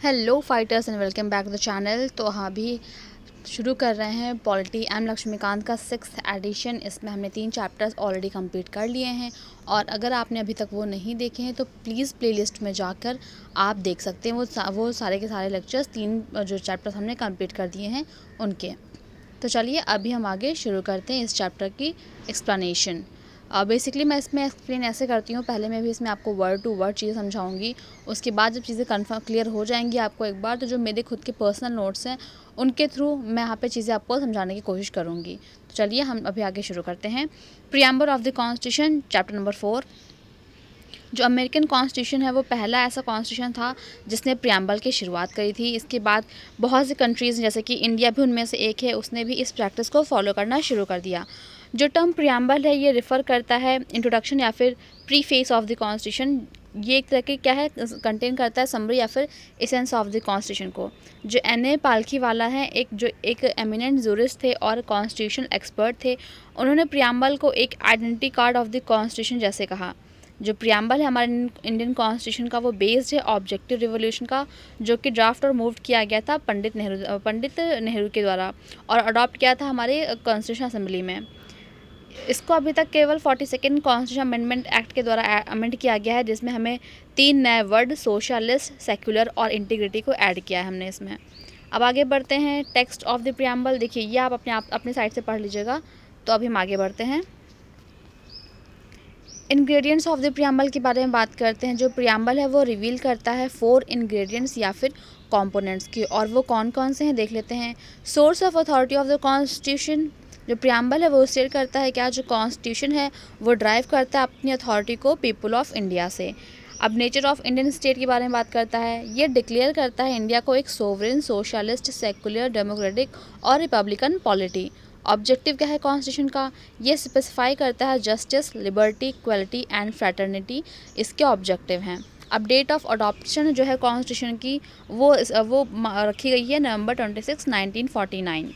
Hello fighters and welcome back to the channel. तो हाँ, अभी शुरू कर रहे हैं पॉलिटी एम लक्ष्मीकांत का 6th एडिशन। इसमें हमने 3 चैप्टर्स ऑलरेडी कंप्लीट कर लिए हैं और अगर आपने अभी तक वो नहीं देखे हैं तो प्लीज़ प्लेलिस्ट में जाकर आप देख सकते हैं। वो सारे के सारे लेक्चर्स 3 जो चैप्टर्स हमने कंप्लीट कर दिए हैं उनके। तो चलिए अभी हम आगे शुरू करते हैं इस चैप्टर की एक्सप्लेनेशन। बेसिकली मैं इसमें एक्सप्लेन ऐसे करती हूँ, पहले मैं भी इसमें आपको वर्ड टू वर्ड चीज़ें समझाऊंगी। उसके बाद जब चीज़ें कन्फर्म क्लियर हो जाएंगी आपको एक बार, तो जो मेरे खुद के पर्सनल नोट्स हैं उनके थ्रू मैं यहाँ पे चीज़ें आपको समझाने की कोशिश करूँगी। तो चलिए हम अभी आगे शुरू करते हैं। Preamble of the constitution, chapter number 4। जो अमेरिकन कॉन्स्टिट्यूशन है वो पहला ऐसा कॉन्स्टिट्यूशन था जिसने प्रीएम्बल की शुरुआत करी थी। इसके बाद बहुत सी कंट्रीज़ जैसे कि इंडिया भी उनमें से एक है, उसने भी इस प्रैक्टिस को फॉलो करना शुरू कर दिया। जो टर्म प्रीएम्बल है ये रिफ़र करता है इंट्रोडक्शन या फिर प्रीफेस ऑफ द कॉन्स्टिट्यूशन। ये एक तरह के क्या है, कंटेन करता है समरी या फिर एसेंस ऑफ द कॉन्स्टिट्यूशन को। जो N.A. पालखीवाला है, एक एमिनेंट जूरिस्ट थे और कॉन्स्टिट्यूशन एक्सपर्ट थे। उन्होंने प्रीएम्बल को एक identity card of the constitution जैसे कहा। जो प्रीएम्बल है हमारे इंडियन कॉन्स्टिट्यूशन का वो बेस्ड है ऑब्जेक्टिव रिवोल्यूशन का, जो कि ड्राफ्ट और मूव किया गया था पंडित नेहरू के द्वारा और अडॉप्ट किया था हमारे कॉन्स्टिट्यूशन असेंबली में। इसको अभी तक केवल 42nd कॉन्स्टिट्यूशन अमेंडमेंट एक्ट के द्वारा अमेंड किया गया है, जिसमें हमें 3 नए वर्ड सोशलिस्ट, सेक्युलर और इंटीग्रिटी को ऐड किया है हमने इसमें। अब आगे बढ़ते हैं। टेक्स्ट ऑफ द प्रीएम्बल, देखिए ये आप अपने साइड से पढ़ लीजिएगा। तो अभी हम आगे बढ़ते हैं। इंग्रेडिएंट्स ऑफ द प्रीएम्बल के बारे में बात करते हैं। जो प्रीएम्बल है वो रिवील करता है 4 इंग्रेडिएंट्स या फिर कंपोनेंट्स की, और वो कौन कौन से हैं देख लेते हैं। Source of authority of the constitution, जो प्रीएम्बल है वो स्टेट करता है क्या, जो कॉन्स्टिट्यूशन है वो ड्राइव करता है अपनी अथॉरिटी को पीपल ऑफ इंडिया से। अब नेचर ऑफ इंडियन स्टेट के बारे में बात करता है। ये डिक्लेयर करता है इंडिया को एक सोवरेन, सोशलिस्ट, सेक्युलर, डेमोक्रेटिक और रिपब्लिकन पॉलिटी। ऑब्जेक्टिव क्या है कॉन्स्टिट्यूशन का, ये स्पेसिफाई करता है justice, liberty, equality and fraternity इसके ऑब्जेक्टिव हैं। अब डेट ऑफ अडॉप्शन जो है कॉन्स्टिट्यूशन की वो रखी गई है नवंबर 26, 1949।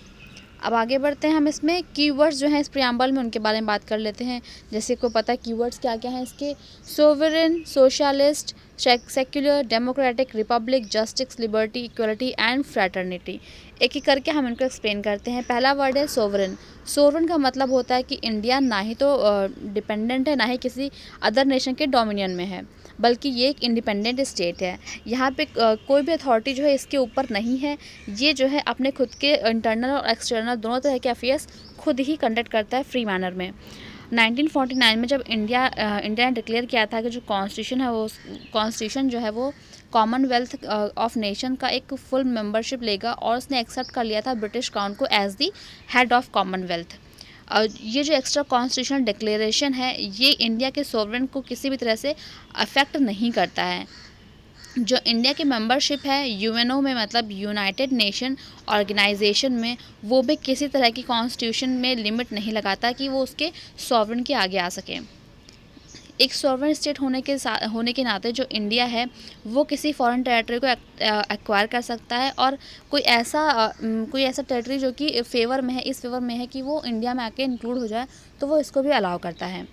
अब आगे बढ़ते हैं हम। इसमें कीवर्ड्स जो हैं इस प्रीएम्बल में उनके बारे में बात कर लेते हैं। जैसे को पता है कीवर्ड्स क्या क्या हैं इसके, sovereign, socialist, secular, democratic, Republic, justice, liberty, equality and fraternity. एक एक करके हम इनको एक्सप्लेन करते हैं। पहला वर्ड है सोवरेन। सोवरेन का मतलब होता है कि इंडिया ना ही तो डिपेंडेंट है, ना ही किसी अदर नेशन के डोमिनियन में है, बल्कि ये एक इंडिपेंडेंट स्टेट है। यहाँ पे कोई भी अथॉरिटी जो है इसके ऊपर नहीं है। ये जो है अपने खुद के इंटरनल और एक्सटर्नल दोनों तरह के अफेयर्स खुद ही कंडक्ट करता है फ्री मैनर में। 1949 में जब इंडिया ने डिक्लेयर किया था कि जो कॉन्स्टिट्यूशन है वो कॉन्स्टिट्यूशन जो है वो कॉमनवेल्थ ऑफ नेशन का एक फुल मेंबरशिप लेगा, और उसने एक्सेप्ट कर लिया था ब्रिटिश क्राउन को as the head of Commonwealth. ये जो एक्स्ट्रा कॉन्स्टिट्यूशनल डिक्लेरेशन है ये इंडिया के सोवरेन को किसी भी तरह से अफेक्ट नहीं करता है। जो इंडिया की मेंबरशिप है यूएनओ में, मतलब यूनाइटेड नेशन ऑर्गेनाइजेशन में, वो भी किसी तरह की कॉन्स्टिट्यूशन में लिमिट नहीं लगाता कि वो उसके सोवरेन के आगे आ सके। एक सॉवरेन स्टेट होने के नाते जो इंडिया है वो किसी फॉरेन टेरिटरी को एक्वायर कर सकता है, और कोई ऐसा टेरिटरी जो कि फेवर में है, इस फेवर में है कि वो इंडिया में आके इंक्लूड हो जाए, तो वो इसको भी अलाउ करता है।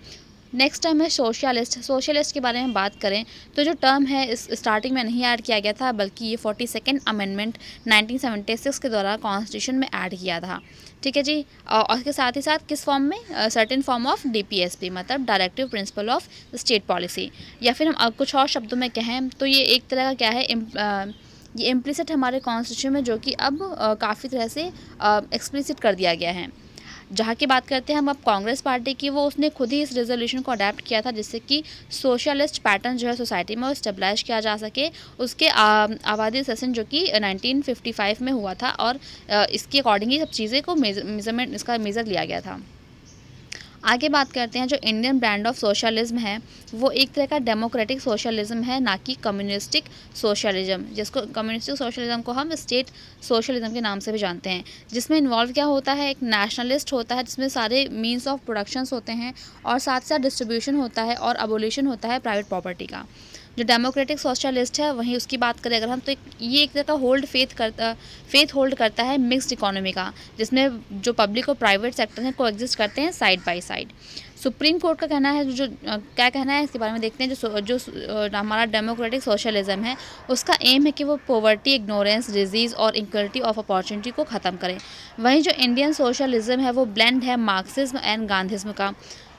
नेक्स्ट टर्म है सोशलिस्ट। सोशलिस्ट के बारे में बात करें तो जो टर्म है इस स्टार्टिंग में नहीं ऐड किया गया था, बल्कि ये 42nd अमेंडमेंट 1976 के द्वारा कॉन्स्टिट्यूशन में ऐड किया था। ठीक है जी। और इसके साथ ही साथ किस फॉर्म में, सर्टेन फॉर्म ऑफ DPSP, मतलब directive principle of state policy, या फिर हम कुछ और शब्दों में कहें तो ये एक तरह का क्या है, ये इम्प्लिसिट हमारे कॉन्स्टिट्यूशन में, जो कि अब काफ़ी तरह से एक्सप्लिसिट कर दिया गया है। जहाँ की बात करते हैं हम अब कांग्रेस पार्टी की, वो उसने खुद ही इस रेजोल्यूशन को अडेप्ट किया था जिससे कि सोशलिस्ट पैटर्न जो है सोसाइटी में वो स्टेबलाइज किया जा सके। उसके आबादी सेशन जो कि 1955 में हुआ था, और इसके अकॉर्डिंग ही सब चीज़ें को मेज़र लिया गया था। आगे बात करते हैं। जो इंडियन ब्रांड ऑफ सोशलिज्म है वो एक तरह का डेमोक्रेटिक सोशलिज्म है, ना कि कम्युनिस्टिक सोशलिज्म, जिसको कम्युनिस्टिक सोशलिज्म को हम स्टेट सोशलिज्म के नाम से भी जानते हैं। जिसमें इन्वॉल्व क्या होता है, एक नेशनलिस्ट होता है जिसमें सारे मीन्स ऑफ प्रोडक्शंस होते हैं, और साथ साथ डिस्ट्रीब्यूशन होता है और अबोलिशन होता है प्राइवेट प्रॉपर्टी का। जो डेमोक्रेटिक सोशलिस्ट है वहीं उसकी बात करें अगर हम, तो ये एक तरह का फेथ होल्ड करता है मिक्स्ड इकोनॉमी का, जिसमें जो पब्लिक और प्राइवेट सेक्टर हैं कोएग्जिस्ट करते हैं side by side. Supreme court का कहना है, क्या कहना है इसके बारे में देखते हैं। जो हमारा डेमोक्रेटिक सोशलिज्म है उसका एम है कि वो पॉवर्टी, इग्नोरेंस, डिजीज़ और इक्वलिटी ऑफ अपॉर्चुनिटी को ख़त्म करें। वहीं जो इंडियन सोशलिज्म है वो ब्लेंड है मार्क्सिज्म एंड गांधीज्म का,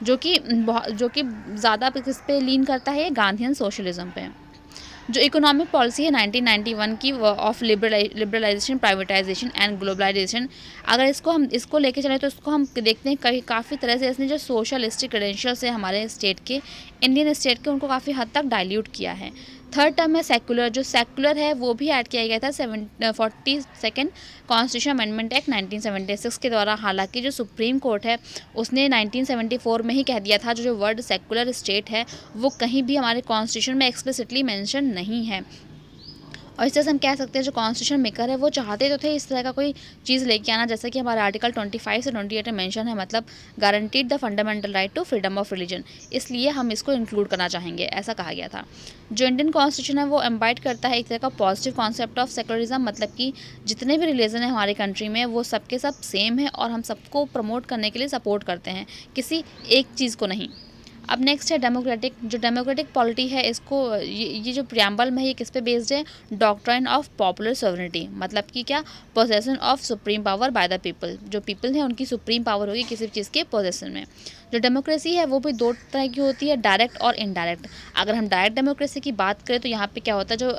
जो कि ज़्यादा किस पे लीन करता है, गांधीयन सोशलिज्म पे। जो इकोनॉमिक पॉलिसी है 1991 की of liberalisation, privatisation and globalisation, अगर इसको लेके चलें तो इसको हम देखते हैं काफ़ी तरह से इसने जो सोशलिस्टिक क्रेडेंशियल्स है हमारे स्टेट के, इंडियन स्टेट के, उनको काफ़ी हद तक डाइल्यूट किया है। थर्ड टर्म है सेकुलर। जो सेकुलर है वो भी ऐड किया गया था 42nd कॉन्स्टिट्यूशन अमेंडमेंट एक्ट 1976 के द्वारा। हालांकि जो सुप्रीम कोर्ट है उसने 1974 में ही कह दिया था जो वर्ड सेकुलर स्टेट है वो कहीं भी हमारे कॉन्स्टिट्यूशन में एक्सप्लिसिटली मेंशन नहीं है। और इस तरह से हम कह सकते हैं जो कॉन्स्टिट्यूशन मेकर है वो चाहते तो थे इस तरह का कोई चीज़ लेके आना, जैसे कि हमारा आर्टिकल 25 से 28 में मेंशन है, मतलब guaranteed the fundamental right to freedom of religion, इसलिए हम इसको इंक्लूड करना चाहेंगे, ऐसा कहा गया था। जो इंडियन कॉन्स्टिट्यूशन है वो एम्बाइड करता है एक तरह का पॉजिटिव कॉन्सेप्ट ऑफ सेकुलरिज्म, मतलब कि जितने भी रिलीजन है हमारी कंट्री में वो सबके सब सेम है और हम सबको प्रमोट करने के लिए सपोर्ट करते हैं, किसी एक चीज़ को नहीं। अब नेक्स्ट है डेमोक्रेटिक। जो डेमोक्रेटिक पॉलिटी है इसको ये जो प्रियम्बल में ये किस पे बेस्ड है, डॉक्ट्राइन ऑफ पॉपुलर सॉवरेनिटी, मतलब कि क्या, possession of supreme power by the people, जो पीपल है उनकी सुप्रीम पावर होगी किसी भी चीज़ के पोजेसन में। जो डेमोक्रेसी है वो भी दो तरह की होती है, डायरेक्ट और इनडायरेक्ट। अगर हम डायरेक्ट डेमोक्रेसी की बात करें तो यहाँ पे क्या होता है, जो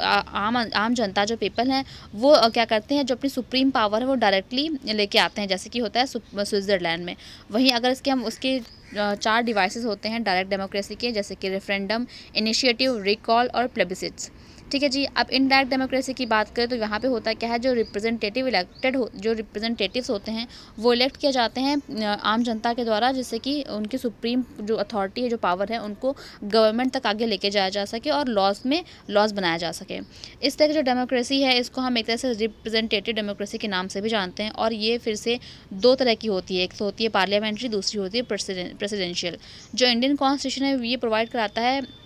आम जनता, जो पीपल हैं वो क्या करते हैं, जो अपनी सुप्रीम पावर है वो डायरेक्टली लेके आते हैं, जैसे कि होता है स्विट्ज़रलैंड में। वहीं अगर उसके 4 डिवाइसेस होते हैं डायरेक्ट डेमोक्रेसी के, जैसे कि रेफरेंडम, इनिशिएटिव, रिकॉल और प्लेबिसिट्स। ठीक है जी। अब इनडायरेक्ट डेमोक्रेसी की बात करें तो यहाँ पे होता क्या है, जो रिप्रेजेंटेटिव्स होते हैं वो इलेक्ट किए जाते हैं आम जनता के द्वारा, जिससे कि उनकी सुप्रीम जो अथॉरिटी है, जो पावर है, उनको गवर्नमेंट तक आगे लेके जाया जा सके और लॉज बनाया जा सके। इस तरह की जो डेमोक्रेसी है इसको हम एक तरह से रिप्रेजेंटेटिव डेमोक्रेसी के नाम से भी जानते हैं, और ये फिर से 2 तरह की होती है, एक तो होती है पार्लियामेंट्री, दूसरी होती है प्रेसिडेंशियल। जो इंडियन कॉन्स्टिट्यूशन है ये प्रोवाइड कराता है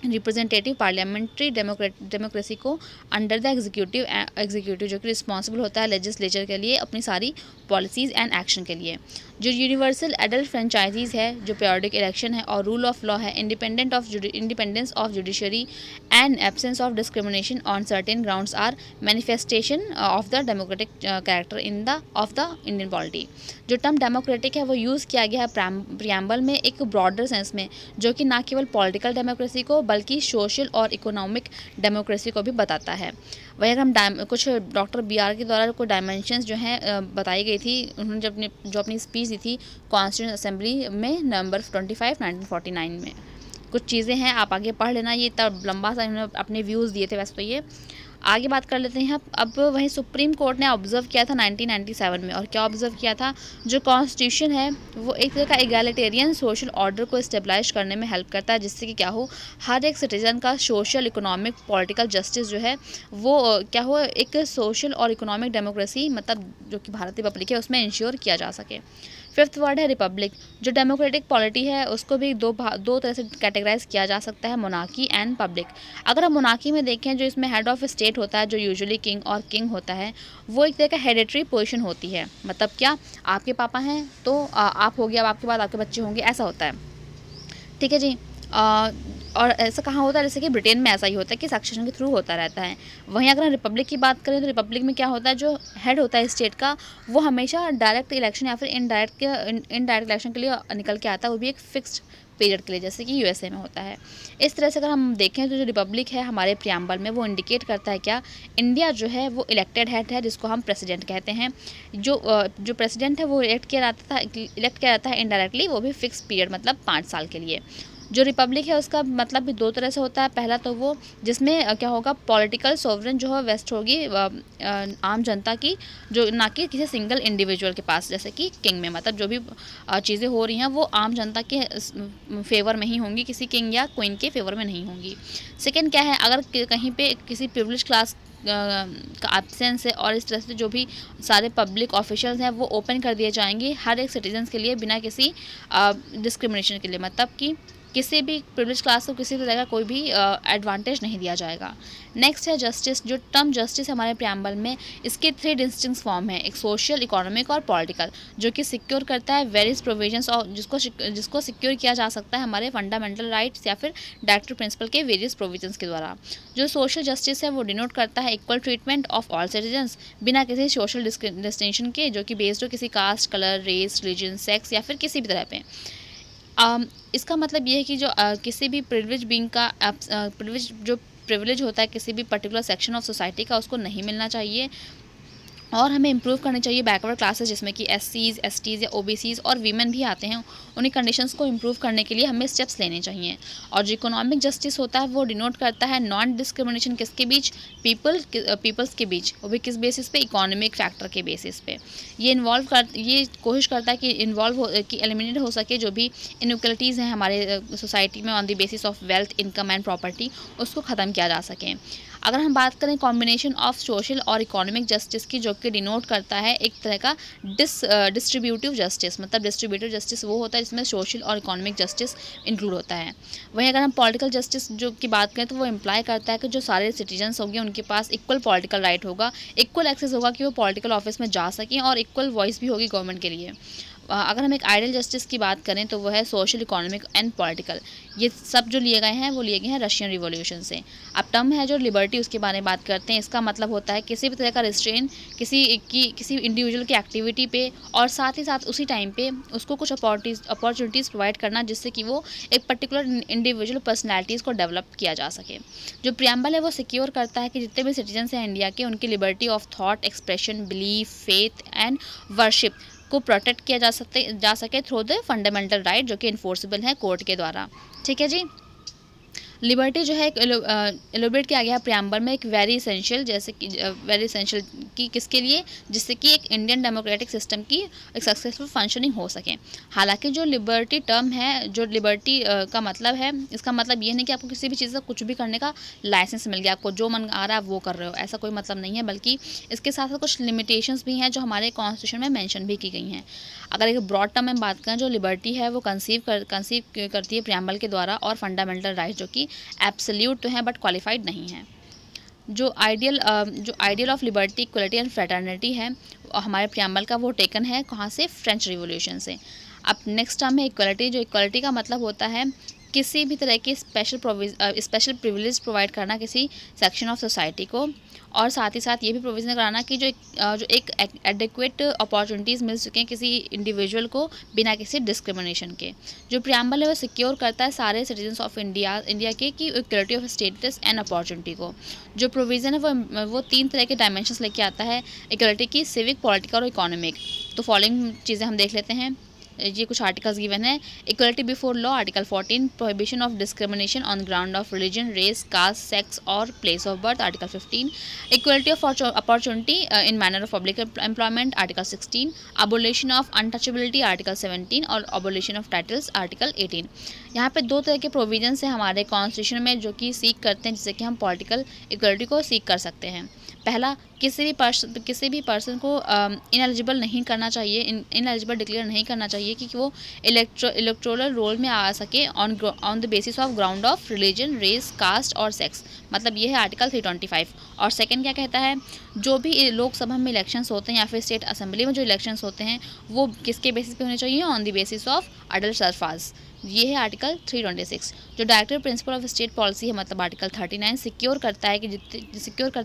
रिप्रेजेंटेटिव पार्लियामेंट्री डेमोक्रेसी को अंडर द एग्जीक्यूटिव जो कि रिस्पॉन्सिबल होता है लेजिस्लेचर के लिए अपनी सारी पॉलिसीज़ एंड एक्शन के लिए। जो यूनिवर्सल एडल्ट फ्रेंचाइजीज़ है, जो पीरियोडिक इलेक्शन है और रूल ऑफ लॉ है, independence of judiciary and absence of discrimination on certain grounds are manifestation of the democratic character of the Indian polity. जो term democratic है वो यूज़ किया गया है प्रियम्बल में एक ब्रॉडर सेंस में, जो कि ना केवल पॉलिटिकल डेमोक्रेसी को बल्कि सोशल और इकोनॉमिक डेमोक्रेसी को भी बताता है। वही अगर हम कुछ डॉक्टर BR के द्वारा कोई डायमेंशंस जो हैं बताई गई थी, उन्होंने जो अपनी स्पीच दी थी कॉन्स्टिट्यूशन असेंबली में नवंबर 25, 1949 में। कुछ चीज़ें हैं आप आगे पढ़ लेना, ये इतना लंबा सा इन्होंने अपने व्यूज़ दिए थे। वैसे तो ये आगे बात कर लेते हैं। अब वहीं सुप्रीम कोर्ट ने ऑब्जर्व किया था 1997 में, और क्या ऑब्जर्व किया था, जो कॉन्स्टिट्यूशन है वो एक तरह का एगैलिटेरियन सोशल ऑर्डर को स्टेबलाइज करने में हेल्प करता है, जिससे कि क्या हो, हर एक सिटीज़न का सोशल, इकोनॉमिक, पॉलिटिकल जस्टिस जो है वो क्या हो, एक सोशल और इकोनॉमिक डेमोक्रेसी, मतलब जो कि भारत रिपब्लिक है उसमें इंश्योर किया जा सके। 5th वर्ड है रिपब्लिक। जो डेमोक्रेटिक पॉलिटी है उसको भी दो तरह से कैटेगराइज किया जा सकता है, मोनार्की एंड पब्लिक। अगर हम मोनार्की में देखें, जो इसमें हेड ऑफ स्टेट होता है, जो यूजुअली किंग होता है, वो एक तरह का हेरिटरी पोजीशन होती है, मतलब क्या, आपके पापा हैं तो आप हो गया, अब आपके बाद आपके बच्चे होंगे, ऐसा होता है। ठीक है जी। और ऐसा कहाँ होता है, जैसे कि ब्रिटेन में ऐसा ही होता है कि सक्सेशन के थ्रू होता रहता है। वहीं अगर हम रिपब्लिक की बात करें तो रिपब्लिक में क्या होता है, जो हेड होता है स्टेट का वो हमेशा डायरेक्ट इलेक्शन या फिर इनडायरेक्ट इलेक्शन के लिए निकल के आता है, वो भी एक फिक्स्ड पीरियड के लिए, जैसे कि USA में होता है। इस तरह से अगर हम देखें तो जो रिपब्लिक है हमारे प्रियम्बल में वो इंडिकेट करता है क्या, इंडिया जो है वो इलेक्टेड हेड है, जिसको हम प्रेसिडेंट कहते हैं। जो प्रेसिडेंट है वो इलेक्ट किया जाता है इनडायरेक्टली, वो भी फिक्स पीरियड, मतलब 5 साल के लिए। जो रिपब्लिक है उसका मतलब भी 2 तरह से होता है। पहला तो वो जिसमें क्या होगा, पॉलिटिकल सोवरेन जो है वेस्ट होगी आम जनता की, जो ना कि किसी सिंगल इंडिविजुअल के पास, जैसे कि किंग में, मतलब जो भी चीज़ें हो रही हैं वो आम जनता के फेवर में ही होंगी, किसी किंग या क्वीन के फेवर में नहीं होंगी। सेकेंड क्या है, अगर कहीं पे किसी प्रिविलेज क्लास का एब्सेंस है, और इस तरह से जो भी सारे पब्लिक ऑफिशियल्स हैं वो ओपन कर दिए जाएंगे हर एक सिटीजन्स के लिए बिना किसी डिस्क्रिमिनेशन के लिए, मतलब कि किसी भी प्रिविलेज क्लास को किसी तरह का कोई भी एडवांटेज नहीं दिया जाएगा। नेक्स्ट है जस्टिस। जो टर्म जस्टिस हमारे प्रियम्बल में, इसके 3 डिस्टिंक्ट फॉर्म है, एक सोशल, इकोनॉमिक और पॉलिटिकल, जो कि सिक्योर करता है वेरियस प्रोविजंस और जिसको सिक्योर किया जा सकता है हमारे फंडामेंटल राइट्स या फिर डायरेक्टिव प्रिंसिपल के वेरियस प्रोविजंस के द्वारा। जो सोशल जस्टिस है वो डिनोट करता है equal treatment of all citizens बिना किसी सोशल डिस्टिंक्शन के, जो कि बेस्ड हो किसी caste, colour, race, religion, sex या फिर किसी भी तरह पे। इसका मतलब ये है कि जो किसी भी प्रिविलेज बीइंग का प्रिविलेज होता है किसी भी पर्टिकुलर सेक्शन ऑफ सोसाइटी का, उसको नहीं मिलना चाहिए। और हमें इम्प्रूव करनी चाहिए बैकवर्ड क्लासेस जिसमें कि SCs, STs या OBCs और वीमेन भी आते हैं, उन्हीं कंडीशंस को इम्प्रूव करने के लिए हमें स्टेप्स लेने चाहिए। और जो इकोनॉमिक जस्टिस होता है वो डिनोट करता है नॉन डिस्क्रिमिनेशन किसके बीच, पीपल्स के बीच, वो भी किस बेसिस पे, इकोनॉमिक फैक्टर के बेसिस पे। ये कोशिश करता है कि एलिमिनेट हो सके जो भी इनइक्वलिटीज़ हैं हमारे सोसाइटी में on the basis of wealth, income and property, उसको ख़त्म किया जा सके। अगर हम बात करें कॉम्बिनेशन ऑफ सोशल और इकोनॉमिक जस्टिस की, जो कि डिनोट करता है एक तरह का डिस्ट्रीब्यूटिव जस्टिस, मतलब डिस्ट्रीब्यूटिव जस्टिस वो होता है जिसमें सोशल और इकोनॉमिक जस्टिस इंक्लूड होता है। वहीं अगर हम पॉलिटिकल जस्टिस जो की बात करें तो वो इम्प्लाई करता है कि जो सारे सिटीजन्स होंगे उनके पास इक्वल पॉलिटिकल राइट होगा, इक्वल एक्सेस होगा कि वो पॉलिटिकल ऑफिस में जा सकें और इक्वल वॉइस भी होगी गवर्नमेंट के लिए। अगर हम एक आइडियल जस्टिस की बात करें तो वो है सोशल, इकोनॉमिक एंड पॉलिटिकल। ये सब जो लिए गए हैं वो लिए गए हैं रशियन रिवॉल्यूशन से। अब टर्म है जो लिबर्टी, उसके बारे में बात करते हैं। इसका मतलब होता है किसी भी तरह का रिस्ट्रेन किसी इंडिविजुअल की एक्टिविटी पे, और साथ ही साथ उसी टाइम पे उसको कुछ अपॉर्चुनिटीज़ प्रोवाइड करना जिससे कि वो एक पर्टिकुलर इंडिविजुअल पर्सनैलिटीज़ को डेवलप किया जा सके। जो प्रियम्बल है वो सिक्योर करता है कि जितने भी सिटीजन्स हैं इंडिया के, उनकी liberty of thought, expression, belief, faith and worship को प्रोटेक्ट किया जा सके थ्रू द फंडामेंटल राइट, जो कि इन्फोर्सेबल है कोर्ट के द्वारा। ठीक है जी। लिबर्टी जो है एलोबरेट किया गया है प्रियम्बल में एक वेरी इसेंशियल, जैसे कि वेरी इसेंशियल की किसके लिए, जिससे कि एक इंडियन डेमोक्रेटिक सिस्टम की एक सक्सेसफुल फंक्शनिंग हो सके। हालांकि जो लिबर्टी टर्म है, जो लिबर्टी का मतलब है, इसका मतलब ये नहीं कि आपको किसी भी चीज़ का कुछ भी करने का लाइसेंस मिल गया, आपको जो मन आ रहा है वो कर रहे हो, ऐसा कोई मतलब नहीं है, बल्कि इसके साथ साथ कुछ लिमिटेशंस भी हैं जो हमारे कॉन्स्टिट्यूशन में मेंशन भी की गई हैं। अगर एक ब्रॉड टर्म में बात करें, जो लिबर्टी है वो कंसीव करती है प्रियम्बल के द्वारा और फंडामेंटल राइट जो कि एब्सोल्यूट तो है बट क्वालिफाइड नहीं है। जो ideal of liberty, equality and fraternity है हमारे प्रियम्बल का, वो टेकन है कहाँ से, फ्रेंच रिवॉल्यूशन से। अब नेक्स्ट टर्म है इक्वलिटी। जो इक्वलिटी का मतलब होता है किसी भी तरह की स्पेशल प्रिविलेज प्रोवाइड करना किसी सेक्शन ऑफ सोसाइटी को, और साथ ही साथ ये भी प्रोविज़न कराना कि जो एक एडिक्वेट अपॉर्चुनिटीज़ मिल सकें किसी इंडिविजुअल को बिना किसी डिस्क्रिमिनेशन के। जो प्रियम्बल है वो सिक्योर करता है सारे सिटीजन्स ऑफ इंडिया के की equality of status and opportunity को। जो प्रोविज़न है वो 3 तरह के डायमेंशंस लेके आता है इक्वलिटी की, सिविक, पॉलिटिकल और इकोनॉमिक। तो फॉलोइंग चीज़ें हम देख लेते हैं। ये कुछ आर्टिकल्स गिवन है। Equality before law, article 14, prohibition of discrimination on ground of religion, race, caste, sex और place of birth, article 15, equality of opportunity in manner of public employment, article 16, abolition of untouchability, article 17 और abolition of titles, article 18। यहाँ पे 2 तरह के provisions हैं हमारे constitution में जो कि सीक करते हैं जिससे कि हम पॉलिटिकल इक्वलिटी को सीक कर सकते हैं। पहला, किसी भी पर्सन को इनएलिजिबल नहीं करना चाहिए, इनएलिजिबल डिक्लेयर नहीं करना चाहिए कि वो इलेक्टोरल रोल में आ सके on the basis of ground of religion, race, caste और सेक्स। मतलब ये है आर्टिकल 325। और सेकंड क्या कहता है, जो भी लोकसभा में इलेक्शंस होते हैं या फिर स्टेट असेंबली में जो इलेक्शंस होते हैं वो किसके बेसिस पे होने चाहिए, on the basis of adult Sarfaraz. ये है आर्टिकल 326। जो directive principle of state policy है, मतलब आर्टिकल 39 सिक्योर करता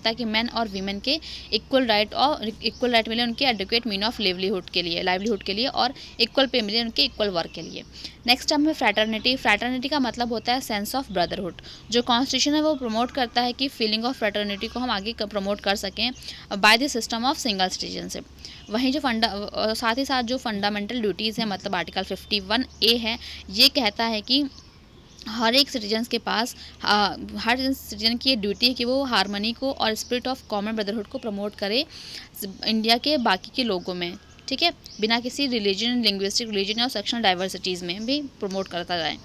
है कि मैन और वीमेन के इक्वल राइट मिले उनके एडुकेट मीन ऑफ लाइवलीहुड के लिए और इक्वल पे मिले उनके इक्वल वर्क के लिए। नेक्स्ट टर्म है फ्रैटर्निटी। फ्रैटर्निटी का मतलब होता है सेंस ऑफ ब्रदरहुड। जो कॉन्स्टिट्यूशन है वो प्रमोट करता है कि फीलिंग ऑफ फ्रैटर्निटी को हम आगे प्रमोट कर सकें by the system of single citizenship. वहीं जो साथ ही साथ जो फंडामेंटल ड्यूटीज़ हैं, मतलब आर्टिकल 51A है, ये कहता है कि हर एक सिटीजन्स के पास हर सिटीजन की ये ड्यूटी है कि वो हारमोनी को और स्पिरिट ऑफ कॉमन ब्रदरहुड को प्रमोट करे इंडिया के बाकी के लोगों में, ठीक है, बिना किसी रिलीजन, लिंग्विस्टिक रिलीजन और सेक्शनल डाइवर्सिटीज़ में भी प्रमोट करता जाए।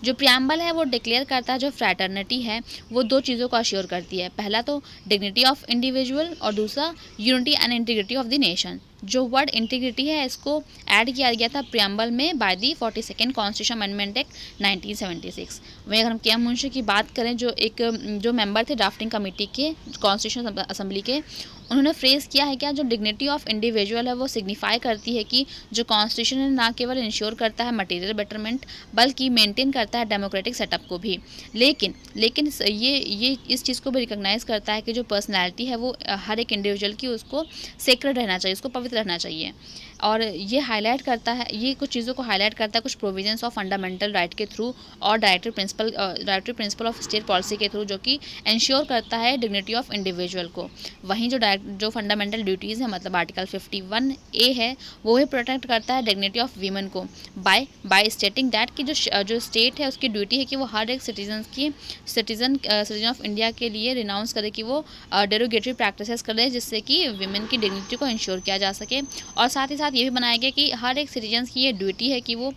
जो प्रियम्बल है वो डिक्लेयर करता है, जो फ्रैटर्निटी है वो 2 चीज़ों को अश्योर करती है। पहला तो डिग्निटी ऑफ इंडिविजुअल और दूसरा unity and integrity of the nation. जो वर्ड इंटीग्रिटी है इसको ऐड किया गया था प्रियम्बल में by the 42nd constitution amendment act 1976। वहीं अगर हम के एम मुंशी की बात करें, जो मेंबर थे ड्राफ्टिंग कमेटी के कॉन्स्टिट्यूशन असेंबली के, उन्होंने फ्रेज किया है क्या, जो डिग्निटी ऑफ इंडिविजुअल है वो सिग्निफाई करती है कि जो कॉन्स्टिट्यूशन है ना केवल इंश्योर करता है मटेरियल बेटरमेंट बल्कि मेंटेन करता है डेमोक्रेटिक सेटअप को भी, लेकिन ये इस चीज़ को भी रिकॉग्नाइज करता है कि जो पर्सनैलिटी है वो हर एक इंडिविजुअल की उसको सेक्रेड रहना चाहिए, उसको पवित्र रहना चाहिए। और ये हाईलाइट करता है, ये कुछ चीज़ों को हाईलाइट करता है कुछ प्रोविजंस ऑफ फंडामेंटल राइट के थ्रू और directive principle of state policy के थ्रू, जो कि इंश्योर करता है डिग्निटी ऑफ इंडिविजुअल को। वहीं जो फंडामेंटल ड्यूटीज़ है, मतलब आर्टिकल 51A है, वो ही प्रोटेक्ट करता है डिग्निटी ऑफ वीमेन को बाय स्टेटिंग दैट कि जो स्टेट है उसकी ड्यूटी है कि वो हर एक सिटीजन ऑफ इंडिया के लिए रिनाउंस करे कि वो डेरोगेटरी प्रैक्टिसेस करे, जिससे कि वीमेन की डिग्निटी को इंश्योर किया जा सके। और साथ ही साथ ये भी बनाया गया कि हर एक सिटीजन की ये ड्यूटी है कि वो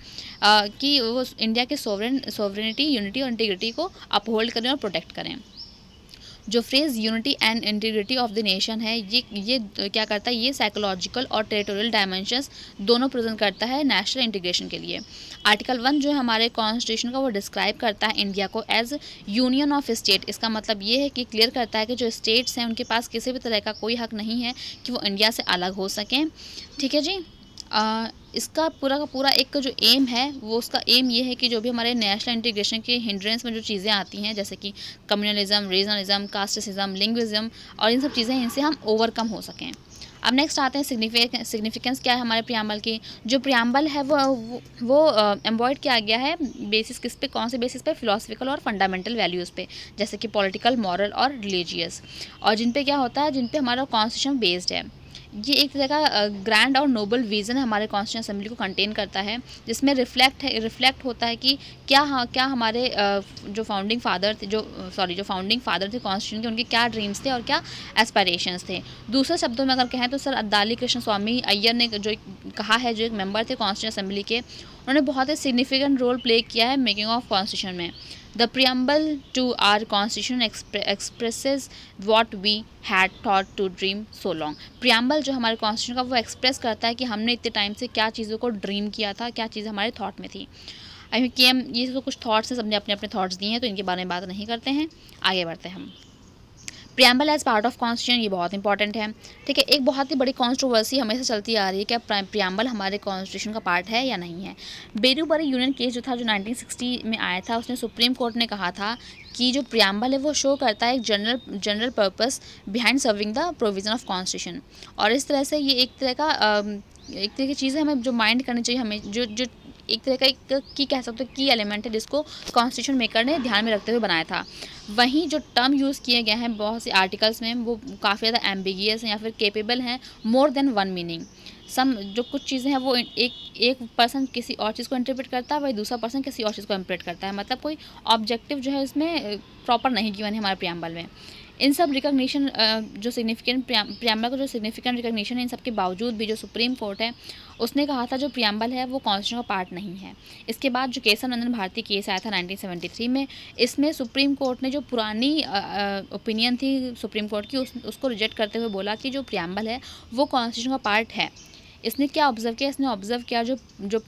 इंडिया के सोवरेनिटी, यूनिटी और इंटीग्रिटी को अपहोल्ड करें और प्रोटेक्ट करें। जो phrase unity and integrity of the nation है, ये क्या करता है, ये साइकोलॉजिकल और टेरिटोरियल डायमेंशंस दोनों प्रेजेंट करता है नेशनल इंटीग्रेशन के लिए। आर्टिकल 1 जो है हमारे कॉन्स्टिट्यूशन का, वो डिस्क्राइब करता है इंडिया को एज यूनियन ऑफ स्टेट। इसका मतलब ये है कि क्लियर करता है कि जो स्टेट्स हैं उनके पास किसी भी तरह का कोई हक नहीं है कि वो इंडिया से अलग हो सकें। ठीक है जी। इसका पूरा का पूरा एक जो एम है, वो उसका एम ये है कि जो भी हमारे नेशनल इंटीग्रेशन के हिंड्रेंस में जो चीज़ें आती हैं, जैसे कि कम्युनलिज्म, रीजनलिज्म, कास्टिज्म, लिंग्विज्म और इन सब चीज़ें, इनसे हम ओवरकम हो सकें। अब नेक्स्ट आते हैं सिग्निफिकेंस क्या है हमारे प्रियम्बल की। जो प्रियम्बल है वो एम्बॉयड किया गया है बेसिस किस पे, कौन से बेसिस पे, फिलोसफिकल और फंडामेंटल वैल्यूज़ पे, जैसे कि पॉलिटिकल, मॉरल और रिलीजियस, और जिन पे क्या होता है, जिन पे हमारा कॉन्स्टिट्यूशन बेस्ड है। ये एक तरह का ग्रैंड और नोबल विज़न हमारे कॉन्स्टिट्यूशन असेंबली को कंटेन करता है, जिसमें रिफ्लेक्ट होता है कि क्या हमारे जो फाउंडिंग फादर थे कॉन्स्टिट्यूशन के, उनके क्या ड्रीम्स थे और क्या एस्पायरेशंस थे। दूसरे शब्दों में अगर कहें तो सर अद्दाली कृष्ण स्वामी अय्यर ने जो कहा है, जो एक मेंबर थे कॉन्स्टिट्यूशन असेंबली के, उन्होंने बहुत ही सिग्निफिकेंट रोल प्ले किया है मेकिंग ऑफ कॉन्स्टिट्यूशन में। The preamble to our constitution expresses what we had thought to dream so long। preamble जो हमारे कॉन्स्टिट्यूशन का, वो एक्सप्रेस करता है कि हमने इतने टाइम से क्या चीज़ों को ड्रीम किया था, क्या चीज़ें हमारे थॉट में थी। आई मीन कि हम ये तो कुछ थॉट्स हैं, सबने अपने अपने थॉट्स दिए हैं, तो इनके बारे में बात नहीं करते हैं, आगे बढ़ते हैं हम। Preamble as part of constitution, ये बहुत इंपॉर्टेंट है। ठीक है, एक बहुत ही बड़ी कंट्रोवर्सी हमेशा चलती आ रही है कि प्रियम्बल हमारे कॉन्स्टिट्यूशन का पार्ट है या नहीं है। बेरूबरी यूनियन केस जो था, जो 1960 में आया था, उसने सुप्रीम कोर्ट ने कहा था कि जो प्रियम्बल है वो शो करता है एक general purpose behind serving the provision of constitution. और इस तरह से ये एक तरह की चीज़ है हमें जो माइंड करनी चाहिए, हमें जो एक तरह का एक की कह सकते हो की एलिमेंट है, जिसको कॉन्स्टिट्यूशन मेकर ने ध्यान में रखते हुए बनाया था। वहीं जो टर्म यूज़ किए गए हैं बहुत से आर्टिकल्स में, वो काफ़ी ज़्यादा एम्बिगियस हैं या फिर केपेबल हैं मोर देन वन मीनिंग। जो कुछ चीज़ें हैं वो एक पर्सन किसी और चीज़ को इंटरप्रेट करता है, वही दूसरा पर्सन किसी और चीज़ को इंटरप्रेट करता है, मतलब कोई ऑब्जेक्टिव जो है इसमें प्रॉपर नहीं गिवन है हमारे प्रियम्बल में। इन सब रिकॉग्निशन जो सिग्निफिकेंट प्रियम्बल का जो सिग्निफिकेंट रिकॉग्निशन है, इन सब के बावजूद भी जो सुप्रीम कोर्ट है उसने कहा था जो प्रियम्बल है वो कॉन्स्टिट्यूशन का पार्ट नहीं है। इसके बाद जो केशव नंदन भारती केस आया था 1973 में, इसमें सुप्रीम कोर्ट ने जो पुरानी ओपिनियन थी सुप्रीम कोर्ट की, उसको रिजेक्ट करते हुए बोला कि जो प्रियम्बल है वो कॉन्स्टिट्यूशन का पार्ट है। इसने क्या ऑब्जर्व किया, इसने ऑब्जर्व किया जो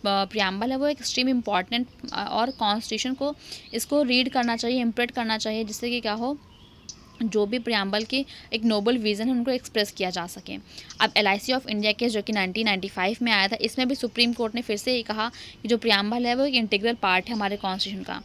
प्रियम्बल है वो एक एक्सट्रीम इम्पॉर्टेंट और कॉन्स्टिट्यूशन को इसको रीड करना चाहिए, इंटरप्रेट करना चाहिए, जिससे कि क्या हो, जो भी प्रियम्बल की एक नोबल विज़न है उनको एक्सप्रेस किया जा सके। अब LIC ऑफ इंडिया केस जो कि 1995 में आया था, इसमें भी सुप्रीम कोर्ट ने फिर से ये कहा कि जो प्रियम्बल है वो एक इंटीग्रल पार्ट है हमारे कॉन्स्टिट्यूशन का।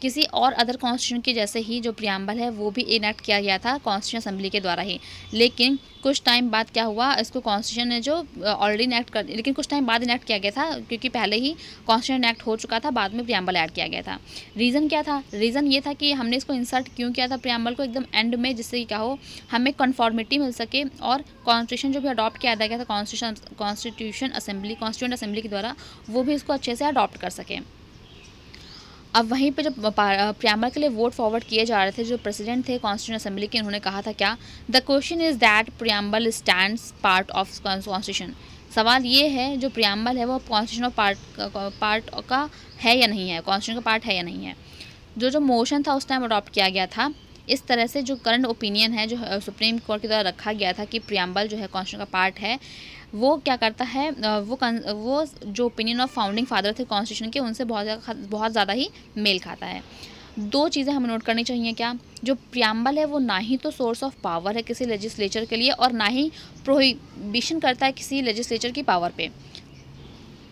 किसी और अदर कॉन्स्टिट्यूशन के जैसे ही जो प्रियम्बल है वो भी इनैक्ट किया गया था कॉन्स्टिट्यूशन असेंबली के द्वारा ही, लेकिन कुछ टाइम बाद क्या हुआ, इसको कॉन्स्टिट्यूशन ने जो ऑलरेडी इनैक्ट कर, लेकिन कुछ टाइम बाद इनैक्ट किया गया था क्योंकि पहले ही कॉन्स्टिट्यूशन इनैक्ट हो चुका था, बाद में प्रियम्बल ऐड किया गया था। रीज़न क्या था, रीज़न ये था कि हमने इसको इंसर्ट क्यों किया था प्रियम्बल को एकदम एंड में, जिससे कि क्या हो, हमें कन्फॉर्मिटी मिल सके और कॉन्स्टिट्यूशन जो भी अडॉप्ट किया गया था कॉन्स्टिट्यूशन असेंबली के द्वारा, वो भी इसको अच्छे से अडॉप्ट कर सके। अब वहीं पे जब प्रियम्बल के लिए वोट फॉरवर्ड किए जा रहे थे, जो प्रेसिडेंट थे कॉन्स्टिट्यूशन असेंबली के, उन्होंने कहा था क्या, the question is that preamble stands part of constitution. सवाल ये है जो प्रियम्बल है वो कॉन्स्टिट्यूशन पार्ट का है या नहीं है, कॉन्स्टिट्यूशन का पार्ट है या नहीं है। जो मोशन था उस टाइम अडॉप्ट किया गया था। इस तरह से जो करंट ओपिनियन है जो सुप्रीम कोर्ट के द्वारा रखा गया था कि प्रियम्बल जो है कॉन्स्टिट्यूशन का पार्ट है, वो क्या करता है, वो जो ओपिनियन ऑफ फाउंडिंग फादर थे कॉन्स्टिट्यूशन के, उनसे बहुत ज़्यादा ही मेल खाता है। 2 चीज़ें हमें नोट करनी चाहिए, क्या, जो प्रियम्बल है वो ना ही तो सोर्स ऑफ पावर है किसी लेजिस्लेचर के लिए और ना ही प्रोहिबिशन करता है किसी लेजिस्लेचर की पावर पे।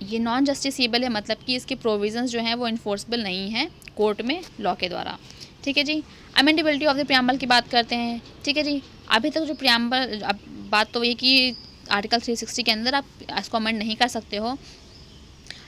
ये नॉन जस्टिसेबल है, मतलब कि इसके प्रोविजंस जो हैं वो इन्फोर्सबल नहीं हैं कोर्ट में लॉ के द्वारा। ठीक है जी। अमेंडेबिलिटी ऑफ द प्रियम्बल की बात करते हैं। ठीक है जी। अभी तक जो प्रियम्बल, अब बात तो ये कि आर्टिकल 360 के अंदर आप इसको अमेंड नहीं कर सकते हो,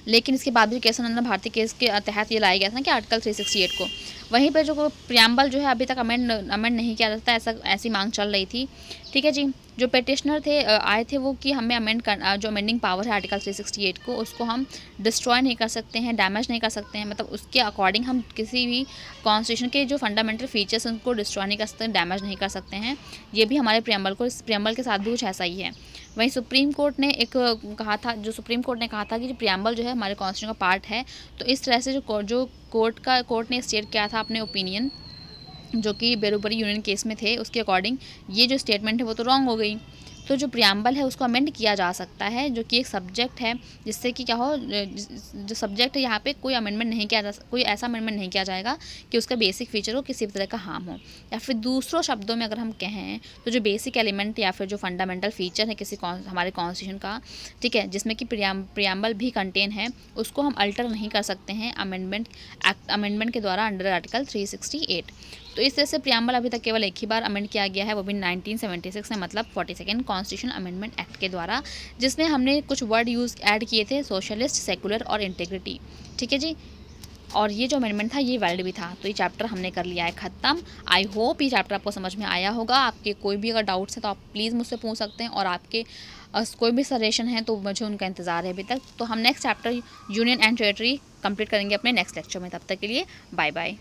लेकिन इसके बाद भी केशवानंद भारती केस के तहत ये लाया गया था कि आर्टिकल 368 को, वहीं पर जो प्रियम्बल जो है अभी तक अमेंड नहीं किया जाता, ऐसी मांग चल रही थी। ठीक है जी। जो पेटिशनर थे आए थे वो कि हमें अमेंड कर, जो अमेंडिंग पावर है आर्टिकल 368 को, उसको हम डिस्ट्रॉय नहीं कर सकते हैं, डैमेज नहीं कर सकते हैं, मतलब उसके अकॉर्डिंग हम किसी भी कॉन्स्टिट्यूशन के जो फंडामेंटल फीचर्स उनको डिस्ट्रॉय नहीं कर सकते, डैमेज नहीं कर सकते हैं। ये भी हमारे प्रियम्बल के साथ भी कुछ ऐसा ही है। वहीं सुप्रीम कोर्ट ने कहा था कि जो प्रियम्बल जो है हमारे कॉन्स्टिट्यूशन का पार्ट है, तो इस तरह से जो कोर्ट ने स्टेट किया था अपने ओपिनियन, जो कि बेरोबरी यूनियन केस में थे, उसके अकॉर्डिंग ये जो स्टेटमेंट है वो तो रॉन्ग हो गई। तो जो प्रियम्बल है उसको अमेंड किया जा सकता है, जो कि एक सब्जेक्ट है, जिससे कि क्या हो, जो सब्जेक्ट है यहाँ पे कोई अमेंडमेंट नहीं किया कोई ऐसा अमेंडमेंट नहीं किया जाएगा कि उसका बेसिक फीचर हो किसी भी तरह का हार्म हो, या फिर दूसरों शब्दों में अगर हम कहें तो जो बेसिक एलिमेंट या फिर जो फंडामेंटल फीचर है हमारे कॉन्स्टिट्यूशन का, ठीक है, जिसमें कि प्रियम्बल भी कंटेन है, उसको हम अल्टर नहीं कर सकते हैं अमेंडमेंट के द्वारा अंडर आर्टिकल 368। तो इस तरह से प्रियम्बल अभी तक केवल एक ही बार अमेंड किया गया है, वो भी 1976 में, मतलब 42nd कॉन्स्टिट्यूशन अमेंडमेंट एक्ट के द्वारा, जिसमें हमने कुछ वर्ड ऐड किए थे, सोशलिस्ट, सेकुलर और इंटीग्रिटी। ठीक है जी। और ये जो अमेंडमेंट था ये वैलिड भी था। तो ये चैप्टर हमने कर लिया है ख़त्म। आई होप ये चैप्टर आपको समझ में आया होगा। आपके कोई भी अगर डाउट्स हैं तो आप प्लीज़ मुझसे पूछ सकते हैं, और आपके कोई भी सजेशन है तो मुझे उनका इंतज़ार है अभी तक। तो हम next chapter union and territory complete करेंगे अपने नेक्स्ट लेक्चर में। तब तक के लिए बाय बाय।